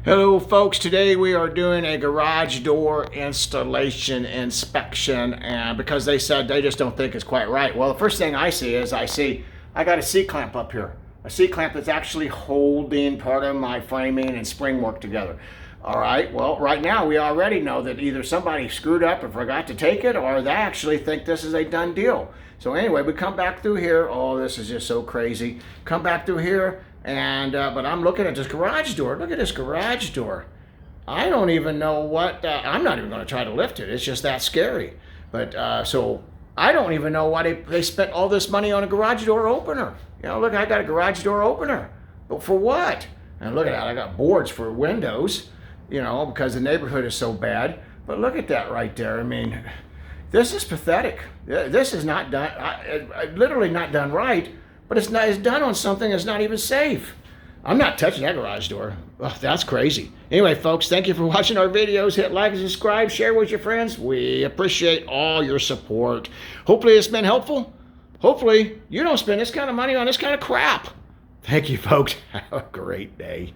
Hello folks, today we are doing a garage door installation inspection, and because they said they just don't think it's quite right. Well, the first thing I see is I got a C-clamp up here. A C-clamp that's actually holding part of my framing and spring work together. All right, well, right now we already know that either somebody screwed up or forgot to take it, or they actually think this is a done deal. So anyway, we come back through here. Oh, this is just so crazy. Come back through here. And but I'm looking at this garage door. Look at this garage door. I don't even know what. I'm not even going to try to lift it. It's just that scary. But so I don't even know why they spent all this money on a garage door opener. You know, look, I got a garage door opener. But for what? And look at that. I got boards for windows. You know, because the neighborhood is so bad. But look at that right there. I mean, this is pathetic. This is not done. Literally not done right. But it's done on something that's not even safe. I'm not touching that garage door. Oh, that's crazy. Anyway, folks, thank you for watching our videos. Hit like and subscribe. Share with your friends. We appreciate all your support. Hopefully it's been helpful. Hopefully you don't spend this kind of money on this kind of crap. Thank you, folks. Have a great day.